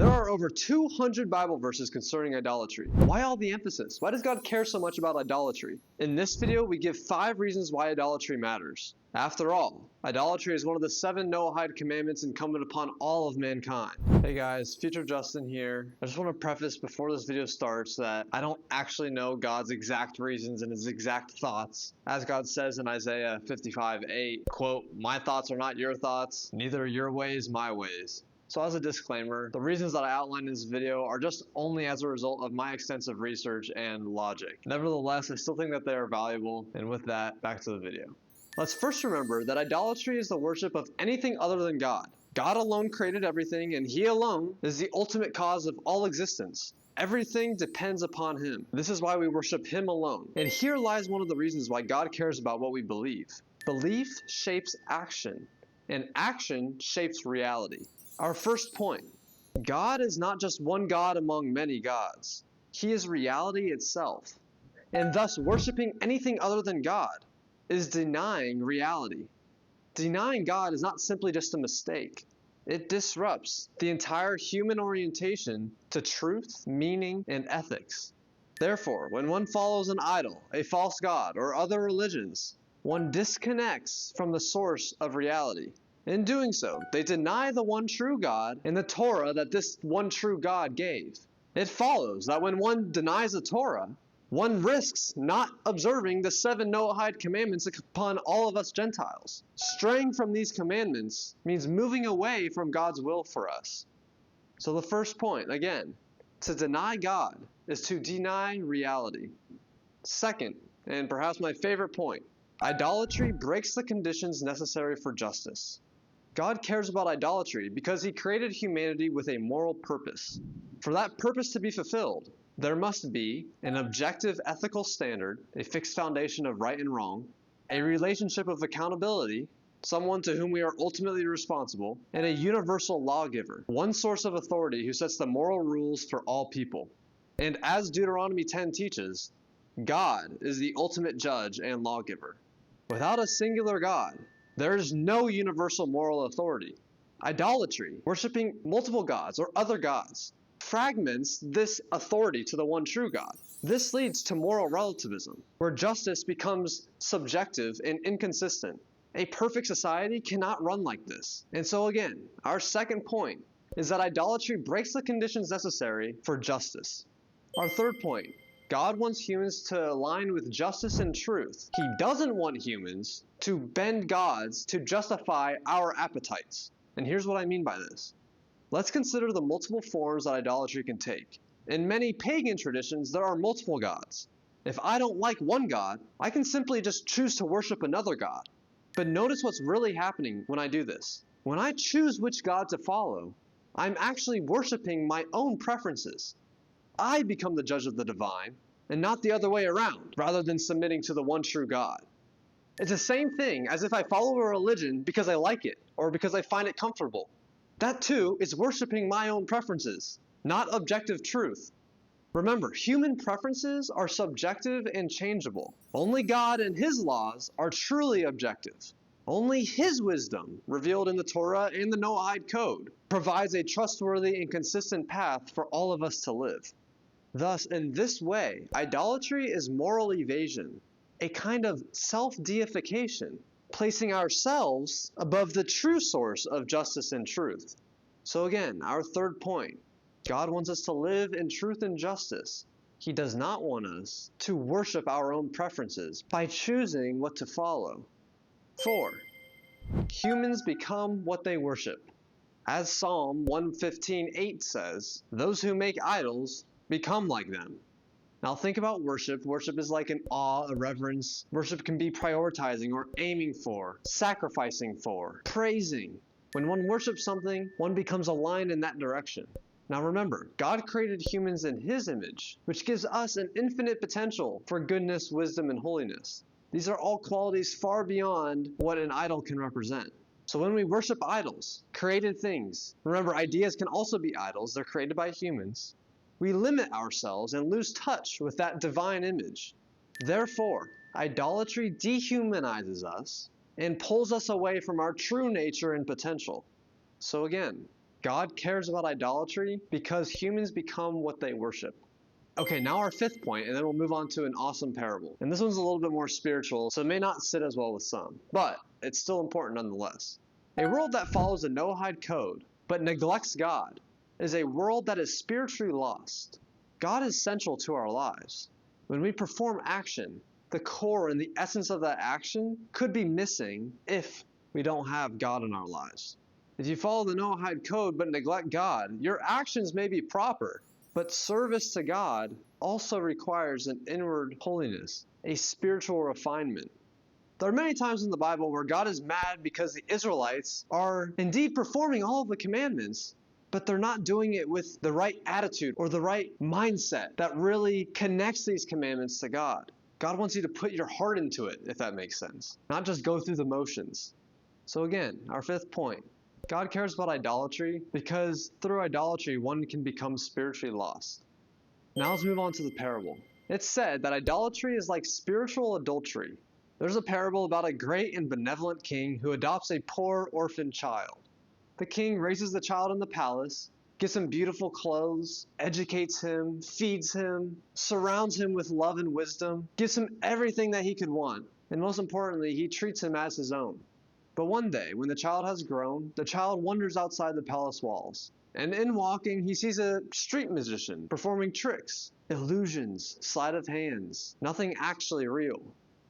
There are over 200 Bible verses concerning idolatry. Why all the emphasis? Why does God care so much about idolatry? In this video, we give 5 reasons why idolatry matters. After all, idolatry is one of the 7 Noahide Commandments incumbent upon all of mankind. Hey guys, Future Justin here. I just want to preface before this video starts that I don't actually know God's exact reasons and his exact thoughts. As God says in Isaiah 55:8, quote, "My thoughts are not your thoughts, neither are your ways my ways." So as a disclaimer, the reasons that I outlined in this video are just only as a result of my extensive research and logic. Nevertheless, I still think that they are valuable, and with that, back to the video. Let's first remember that idolatry is the worship of anything other than God. God alone created everything, and He alone is the ultimate cause of all existence. Everything depends upon Him. This is why we worship Him alone. And here lies one of the reasons why God cares about what we believe. Belief shapes action, and action shapes reality. Our first point, God is not just one God among many gods. He is reality itself. And thus, worshiping anything other than God is denying reality. Denying God is not simply just a mistake. It disrupts the entire human orientation to truth, meaning, and ethics. Therefore, when one follows an idol, a false god, or other religions, one disconnects from the source of reality. In doing so, they deny the one true God and the Torah that this one true God gave. It follows that when one denies the Torah, one risks not observing the 7 Noahide Commandments upon all of us Gentiles. Straying from these commandments means moving away from God's will for us. So the first point, again, to deny God is to deny reality. Second, and perhaps my favorite point, idolatry breaks the conditions necessary for justice. God cares about idolatry because He created humanity with a moral purpose. For that purpose to be fulfilled, there must be an objective ethical standard, a fixed foundation of right and wrong, a relationship of accountability, someone to whom we are ultimately responsible, and a universal lawgiver, one source of authority who sets the moral rules for all people. And as Deuteronomy 10 teaches, God is the ultimate judge and lawgiver. Without a singular God, there is no universal moral authority. Idolatry, worshiping multiple gods or other gods, fragments this authority to the one true God. This leads to moral relativism, where justice becomes subjective and inconsistent. A perfect society cannot run like this. And so again, our second point is that idolatry breaks the conditions necessary for justice. Our third point, God wants humans to align with justice and truth. He doesn't want humans to bend gods to justify our appetites. And here's what I mean by this. Let's consider the multiple forms that idolatry can take. In many pagan traditions, there are multiple gods. If I don't like one god, I can simply just choose to worship another god. But notice what's really happening when I do this. When I choose which god to follow, I'm actually worshiping my own preferences. I become the judge of the divine, and not the other way around, rather than submitting to the one true God. It's the same thing as if I follow a religion because I like it, or because I find it comfortable. That too is worshiping my own preferences, not objective truth. Remember, human preferences are subjective and changeable. Only God and His laws are truly objective. Only His wisdom, revealed in the Torah and the Noahide Code, provides a trustworthy and consistent path for all of us to live. Thus, in this way, idolatry is moral evasion, a kind of self-deification, placing ourselves above the true source of justice and truth. So again, our third point, God wants us to live in truth and justice. He does not want us to worship our own preferences by choosing what to follow. 4. Humans become what they worship. As Psalm 115:8 says, those who make idols become like them. Now think about worship. Worship is like an awe, a reverence. Worship can be prioritizing or aiming for, sacrificing for, praising. When one worships something, one becomes aligned in that direction. Now remember, God created humans in His image, which gives us an infinite potential for goodness, wisdom, and holiness. These are all qualities far beyond what an idol can represent. So when we worship idols, created things, remember ideas can also be idols, they're created by humans, we limit ourselves and lose touch with that divine image. Therefore, idolatry dehumanizes us and pulls us away from our true nature and potential. So again, God cares about idolatry because humans become what they worship. Okay, now our fifth point, and then we'll move on to an awesome parable. And this one's a little bit more spiritual, so it may not sit as well with some, but it's still important nonetheless. A world that follows the Noahide code, but neglects God, is a world that is spiritually lost. God is central to our lives. When we perform action, the core and the essence of that action could be missing if we don't have God in our lives. If you follow the Noahide code but neglect God, your actions may be proper, but service to God also requires an inward holiness, a spiritual refinement. There are many times in the Bible where God is mad because the Israelites are indeed performing all of the commandments, but they're not doing it with the right attitude or the right mindset that really connects these commandments to God. God wants you to put your heart into it, if that makes sense, not just go through the motions. So again, our fifth point. God cares about idolatry because through idolatry, one can become spiritually lost. Now let's move on to the parable. It's said that idolatry is like spiritual adultery. There's a parable about a great and benevolent king who adopts a poor orphan child. The king raises the child in the palace, gives him beautiful clothes, educates him, feeds him, surrounds him with love and wisdom, gives him everything that he could want, and most importantly, he treats him as his own. But one day, when the child has grown, the child wanders outside the palace walls. And in walking, he sees a street magician performing tricks, illusions, sleight of hands, nothing actually real.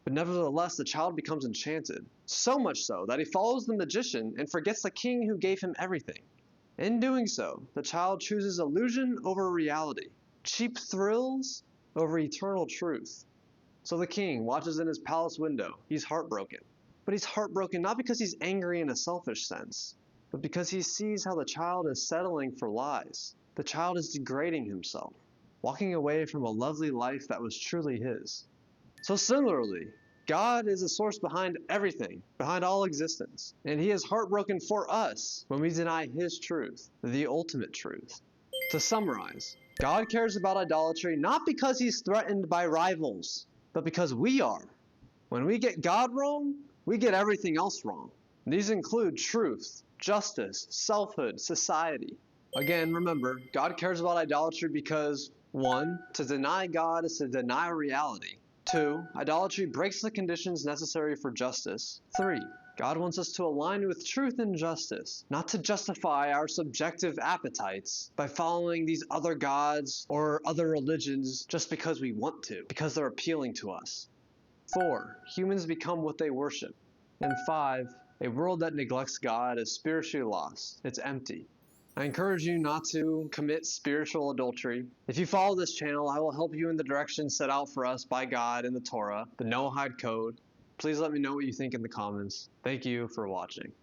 But nevertheless, the child becomes enchanted, so much so that he follows the magician and forgets the king who gave him everything. In doing so, the child chooses illusion over reality, cheap thrills over eternal truth. So the king watches in his palace window. He's heartbroken. But he's heartbroken not because he's angry in a selfish sense, but because he sees how the child is settling for lies. The child is degrading himself, walking away from a lovely life that was truly his. So similarly, God is the source behind everything, behind all existence, and he is heartbroken for us when we deny his truth, the ultimate truth. To summarize, God cares about idolatry not because he's threatened by rivals, but because we are. When we get God wrong, we get everything else wrong. These include truth, justice, selfhood, society. Again, remember, God cares about idolatry because 1. To deny God is to deny reality. 2. Idolatry breaks the conditions necessary for justice. 3. God wants us to align with truth and justice, not to justify our subjective appetites by following these other gods or other religions just because we want to, because they're appealing to us. 4. Humans become what they worship. And 5. A world that neglects God is spiritually lost. It's empty. I encourage you not to commit spiritual adultery. If you follow this channel, I will help you in the direction set out for us by God in the Torah, the Noahide Code. Please let me know what you think in the comments. Thank you for watching.